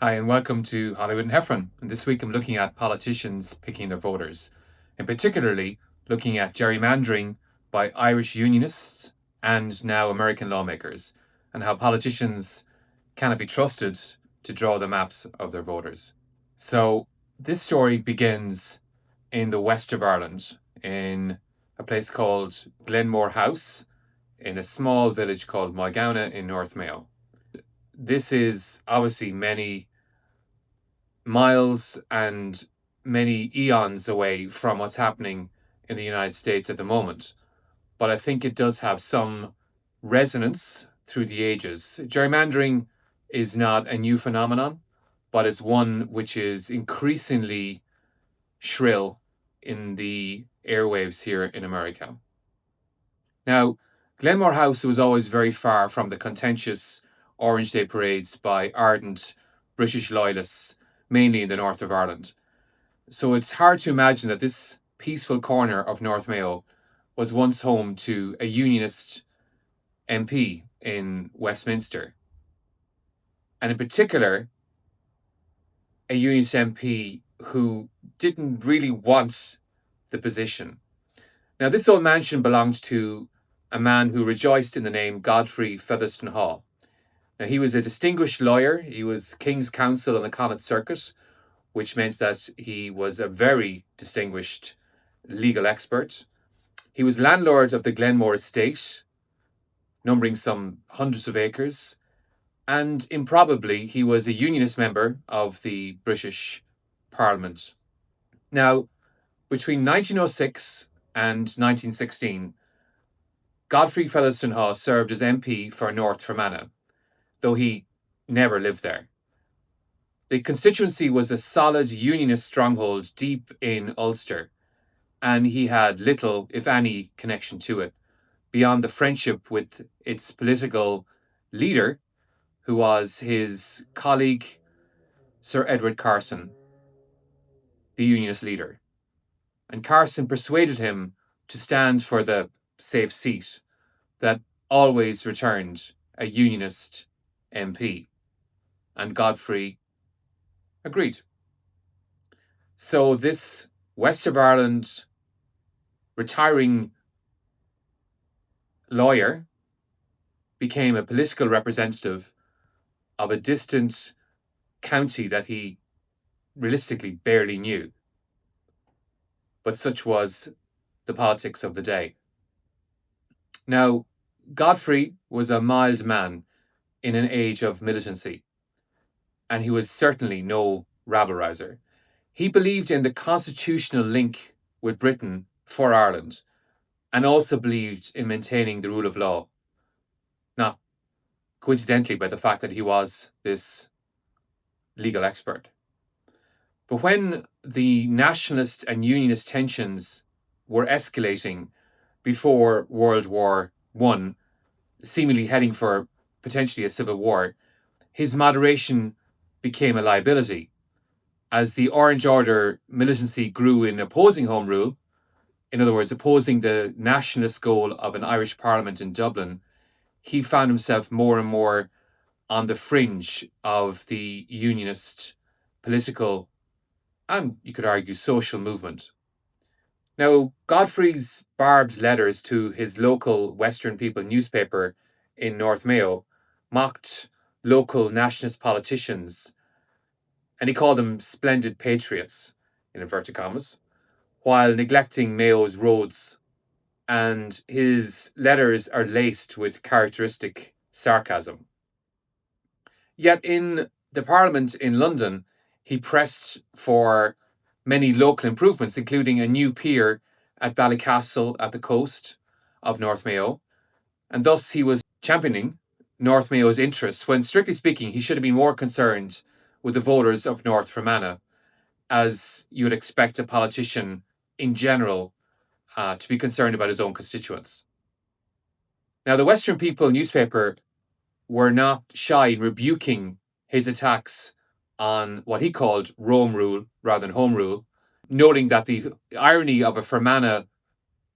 Hi, and welcome to Hollywood and Heffron. And this week I'm looking at politicians picking their voters, and particularly looking at gerrymandering by Irish unionists and now American lawmakers, and how politicians cannot be trusted to draw the maps of their voters. So, this story begins in the west of Ireland, in a place called Glenmore House, in a small village called Moygowna in North Mayo. This is obviously many miles and many eons away from what's happening in the United States at the moment. But I think it does have some resonance through the ages. Gerrymandering is not a new phenomenon, but it's one which is increasingly shrill in the airwaves here in America. Now, Glenmore House was always very far from the contentious Orange Day parades by ardent British Loyalists, mainly in the north of Ireland. So it's hard to imagine that this peaceful corner of North Mayo was once home to a Unionist MP in Westminster. And in particular, a Unionist MP who didn't really want the position. Now, this old mansion belonged to a man who rejoiced in the name Godfrey Featherston Hall. Now, he was a distinguished lawyer. He was King's Counsel on the Connaught Circuit, which meant that he was a very distinguished legal expert. He was landlord of the Glenmore estate, numbering some hundreds of acres, and improbably he was a Unionist member of the British Parliament. Now, between 1906 and 1916, Godfrey Featherston Hall served as MP for North Fermanagh, though he never lived there. The constituency was a solid Unionist stronghold deep in Ulster, and he had little, if any, connection to it, beyond the friendship with its political leader, who was his colleague, Sir Edward Carson, the Unionist leader. And Carson persuaded him to stand for the safe seat that always returned a Unionist MP. And Godfrey agreed. So this West of Ireland retiring lawyer became a political representative of a distant county that he realistically barely knew. But such was the politics of the day. Now, Godfrey was a mild man in an age of militancy, and he was certainly no rabble-rouser. He believed in the constitutional link with Britain for Ireland, and also believed in maintaining the rule of law, not coincidentally by the fact that he was this legal expert. But when the nationalist and unionist tensions were escalating before World War I, seemingly heading for potentially a civil war, his moderation became a liability. As the Orange Order militancy grew in opposing Home Rule, in other words, opposing the nationalist goal of an Irish Parliament in Dublin, he found himself more and more on the fringe of the Unionist political and, you could argue, social movement. Now, Godfrey's barbed letters to his local Western People newspaper in North Mayo mocked local nationalist politicians, and he called them splendid patriots, in inverted commas, while neglecting Mayo's roads, and his letters are laced with characteristic sarcasm. Yet in the Parliament in London, he pressed for many local improvements, including a new pier at Ballycastle at the coast of North Mayo, and thus he was championing North Mayo's interests when, strictly speaking, he should have been more concerned with the voters of North Fermanagh, as you would expect a politician in general to be concerned about his own constituents. Now, the Western People newspaper were not shy in rebuking his attacks on what he called Rome Rule rather than Home Rule, noting that the irony of a Fermanagh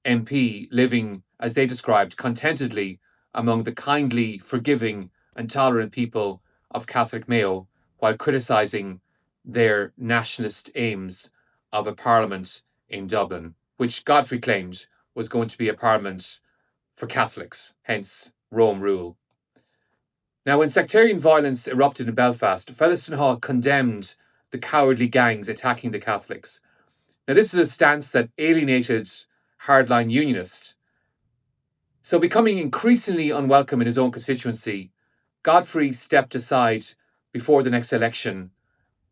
MP living, as they described, contentedly among the kindly, forgiving, and tolerant people of Catholic Mayo while criticising their nationalist aims of a parliament in Dublin, which Godfrey claimed was going to be a parliament for Catholics, hence Rome rule. Now, when sectarian violence erupted in Belfast, Featherston Hall condemned the cowardly gangs attacking the Catholics. Now, this is a stance that alienated hardline unionists. So, becoming increasingly unwelcome in his own constituency, Godfrey stepped aside before the next election,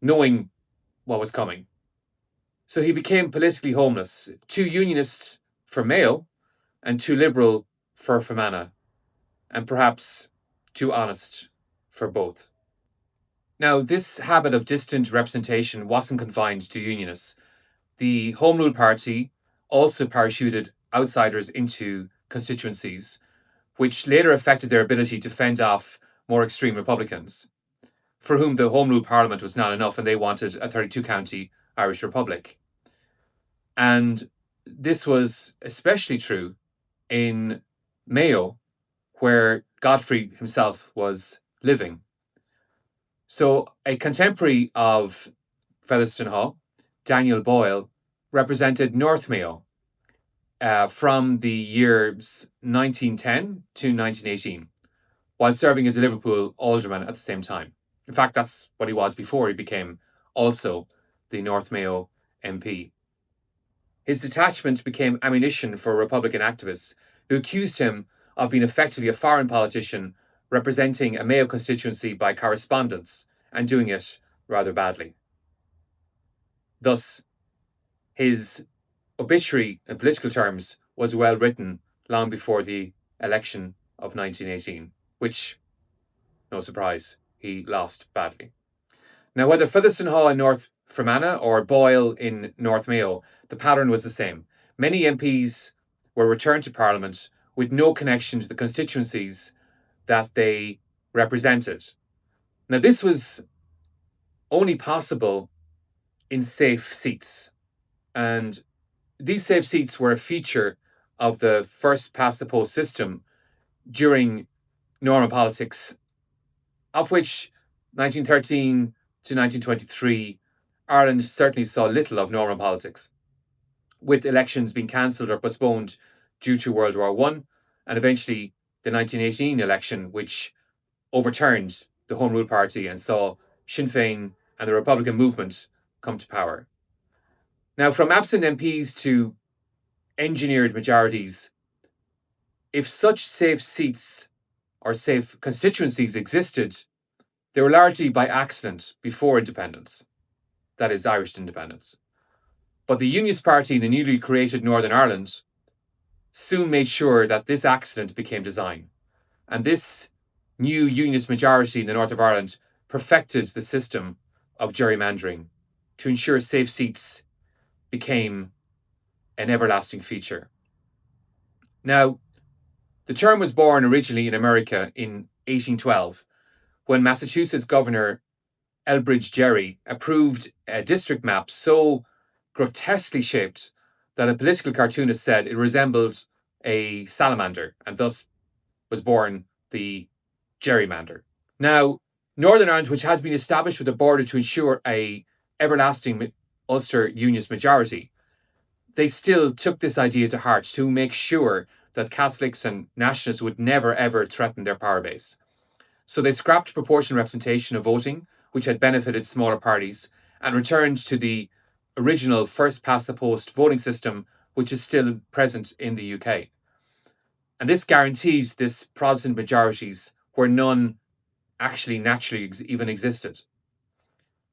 knowing what was coming. So he became politically homeless, too unionist for Mayo and too liberal for Fermanagh, and perhaps too honest for both. Now, this habit of distant representation wasn't confined to unionists. The Home Rule Party also parachuted outsiders into constituencies, which later affected their ability to fend off more extreme Republicans, for whom the Home Rule Parliament was not enough and they wanted a 32-county Irish Republic. And this was especially true in Mayo, where Godfrey himself was living. So a contemporary of Featherston Hall, Daniel Boyle, represented North Mayo from the years 1910 to 1918, while serving as a Liverpool alderman at the same time. In fact, that's what he was before he became also the North Mayo MP. His detachment became ammunition for Republican activists who accused him of being effectively a foreign politician representing a Mayo constituency by correspondence and doing it rather badly. Thus, his obituary in political terms was well written long before the election of 1918, which, no surprise, he lost badly. Now, whether Featherston Hall in North Fermanagh or Boyle in North Mayo, the pattern was the same. Many MPs were returned to Parliament with no connection to the constituencies that they represented. Now, this was only possible in safe seats. And these safe seats were a feature of the first past the post system during Norman politics, of which 1913 to 1923, Ireland certainly saw little of Norman politics, with elections being cancelled or postponed due to World War I, and eventually the 1918 election, which overturned the Home Rule Party and saw Sinn Féin and the Republican movement come to power. Now, from absent MPs to engineered majorities, if such safe seats or safe constituencies existed, they were largely by accident before independence, that is, Irish independence. But the Unionist Party in the newly created Northern Ireland soon made sure that this accident became design. And this new Unionist majority in the north of Ireland perfected the system of gerrymandering to ensure safe seats became an everlasting feature. Now, the term was born originally in America in 1812, when Massachusetts Governor Elbridge Gerry approved a district map so grotesquely shaped that a political cartoonist said it resembled a salamander, and thus was born the gerrymander. Now, Northern Ireland, which had been established with a border to ensure a everlasting Ulster Unionist majority, they still took this idea to heart to make sure that Catholics and nationalists would never ever threaten their power base. So they scrapped proportional representation of voting, which had benefited smaller parties, and returned to the original first past the post voting system, which is still present in the UK. And this guarantees this Protestant majorities where none actually naturally even existed.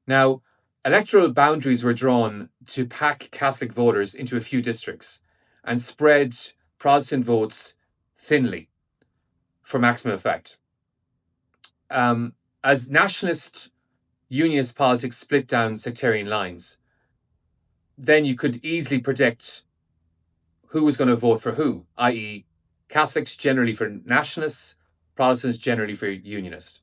Now, electoral boundaries were drawn to pack Catholic voters into a few districts and spread Protestant votes thinly for maximum effect. As nationalist unionist politics split down sectarian lines, then you could easily predict who was going to vote for who, i.e., Catholics generally for nationalists, Protestants generally for unionists.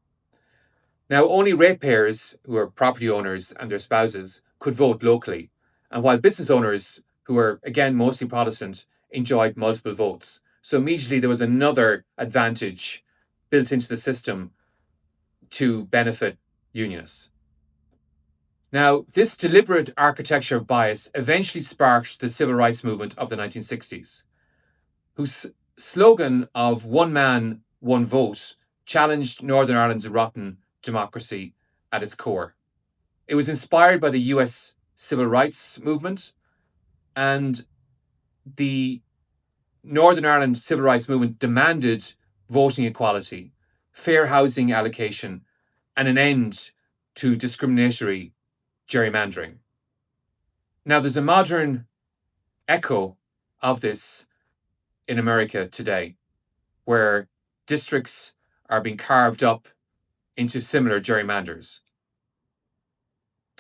Now, only ratepayers, who are property owners and their spouses, could vote locally, and while business owners, who were again mostly Protestant, enjoyed multiple votes. So immediately there was another advantage built into the system to benefit unionists. Now, this deliberate architecture of bias eventually sparked the civil rights movement of the 1960s, whose slogan of one man, one vote challenged Northern Ireland's rotten democracy at its core. It was inspired by the US civil rights movement, and the Northern Ireland civil rights movement demanded voting equality, fair housing allocation, and an end to discriminatory gerrymandering. Now, there's a modern echo of this in America today, where districts are being carved up into similar gerrymanders.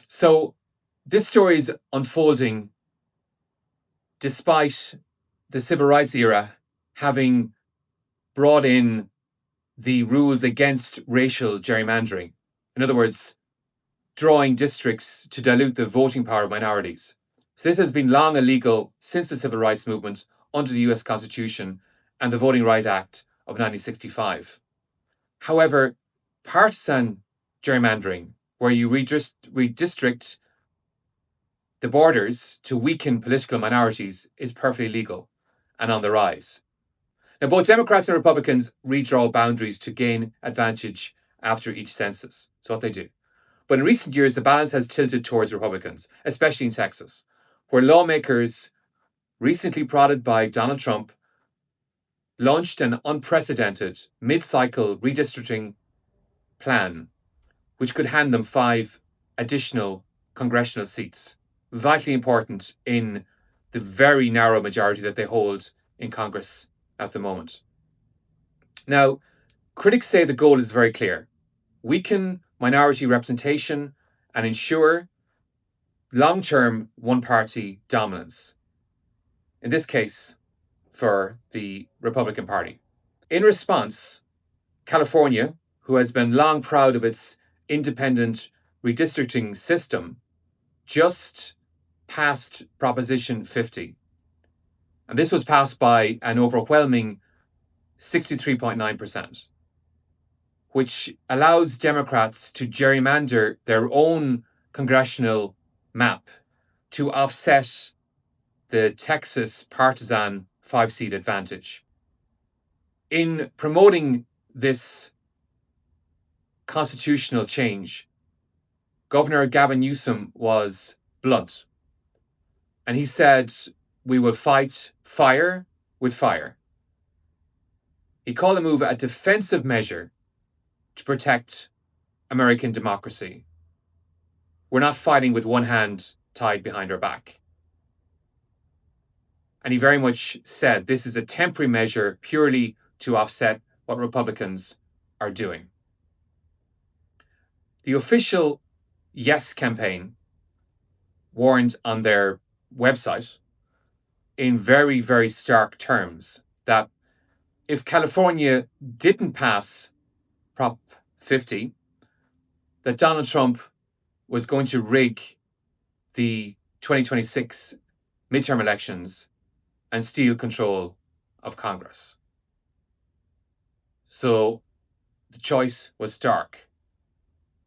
So, this story is unfolding despite the civil rights era having brought in the rules against racial gerrymandering. In other words, drawing districts to dilute the voting power of minorities. So this has been long illegal since the civil rights movement under the US Constitution and the Voting Rights Act of 1965. However, partisan gerrymandering, where you redistrict the borders to weaken political minorities, is perfectly legal and on the rise. Now, both Democrats and Republicans redraw boundaries to gain advantage after each census. That's what they do. But in recent years, the balance has tilted towards Republicans, especially in Texas, where lawmakers, recently prodded by Donald Trump, launched an unprecedented mid-cycle redistricting plan, which could hand them 5 additional congressional seats, vitally important in the very narrow majority that they hold in Congress at the moment. Now, critics say the goal is very clear: weaken minority representation and ensure long-term one-party dominance, in this case for the Republican Party. In response, California, who has been long proud of its independent redistricting system, just passed Proposition 50. And this was passed by an overwhelming 63.9%, which allows Democrats to gerrymander their own congressional map to offset the Texas partisan 5-seat advantage. In promoting this constitutional change, Governor Gavin Newsom was blunt, and he said, "We will fight fire with fire." He called the move a defensive measure to protect American democracy. We're not fighting with one hand tied behind our back. And he very much said this is a temporary measure purely to offset what Republicans are doing. The official Yes campaign warned on their website in very, very stark terms that if California didn't pass Prop 50, that Donald Trump was going to rig the 2026 midterm elections and steal control of Congress. So the choice was stark,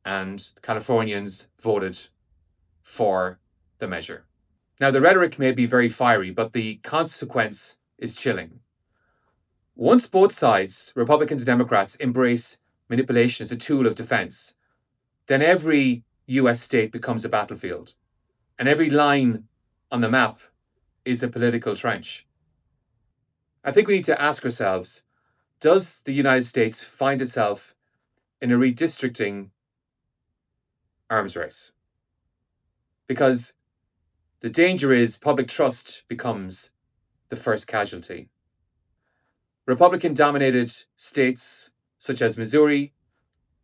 and the Californians voted for the measure. Now, the rhetoric may be very fiery, but the consequence is chilling. Once both sides, Republicans and Democrats, embrace manipulation as a tool of defense, then every US state becomes a battlefield, and every line on the map is a political trench. I think we need to ask ourselves, does the United States find itself in a redistricting arms race? Because the danger is public trust becomes the first casualty. Republican-dominated states such as Missouri,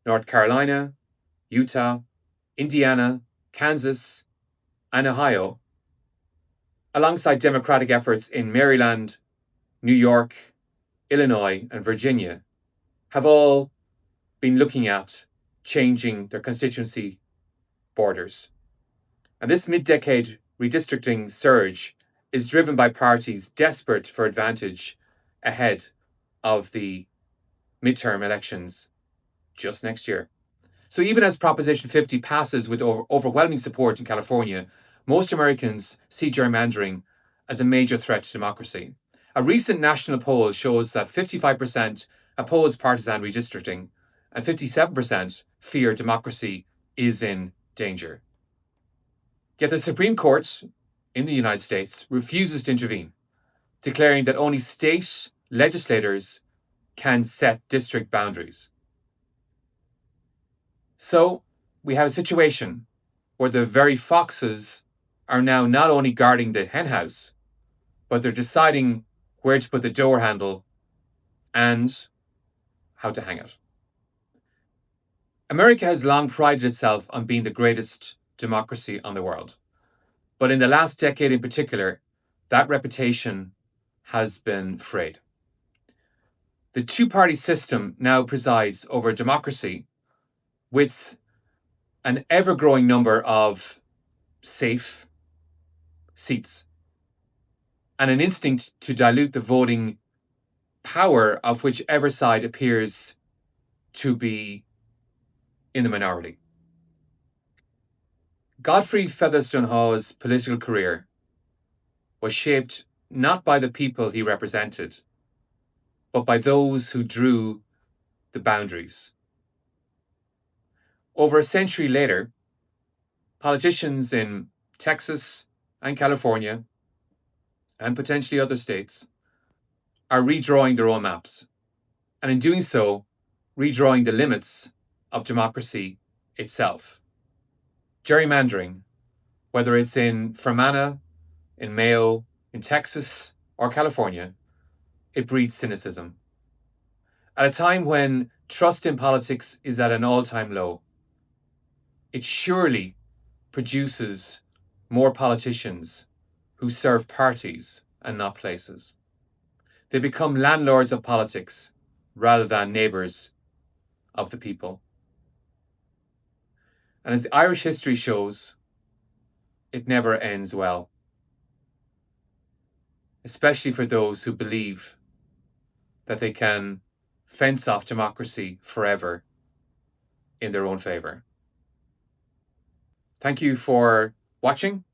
North Carolina, Utah, Indiana, Kansas, and Ohio, alongside Democratic efforts in Maryland, New York, Illinois, and Virginia, have all been looking at changing their constituency borders. And this mid-decade redistricting surge is driven by parties desperate for advantage ahead of the midterm elections just next year. So even as Proposition 50 passes with overwhelming support in California, most Americans see gerrymandering as a major threat to democracy. A recent national poll shows that 55% oppose partisan redistricting and 57% fear democracy is in danger. Yet the Supreme Court in the United States refuses to intervene, declaring that only state legislators can set district boundaries. So we have a situation where the very foxes are now not only guarding the henhouse, but they're deciding where to put the door handle and how to hang it. America has long prided itself on being the greatest democracy on the world. But in the last decade in particular, that reputation has been frayed. The two-party system now presides over democracy with an ever-growing number of safe seats and an instinct to dilute the voting power of whichever side appears to be in the minority. Godfrey Featherston Hall's political career was shaped not by the people he represented, but by those who drew the boundaries. Over a century later, politicians in Texas and California, and potentially other states, are redrawing their own maps, and in doing so, redrawing the limits of democracy itself. Gerrymandering, whether it's in Fermanagh, in Mayo, in Texas, or California, it breeds cynicism. At a time when trust in politics is at an all-time low, it surely produces more politicians who serve parties and not places. They become landlords of politics rather than neighbours of the people. And as Irish history shows, it never ends well, especially for those who believe that they can fence off democracy forever in their own favour. Thank you for watching.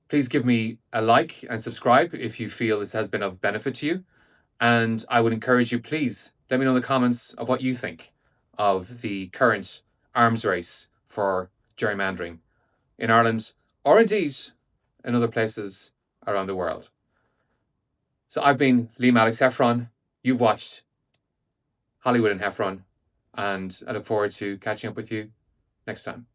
Please give me a like and subscribe if you feel this has been of benefit to you. And I would encourage you, please let me know in the comments of what you think of the current arms race for gerrymandering in Ireland, or indeed in other places around the world. So I've been Liam Alex Heffron. You've watched Hollywood and Heffron, and I look forward to catching up with you next time.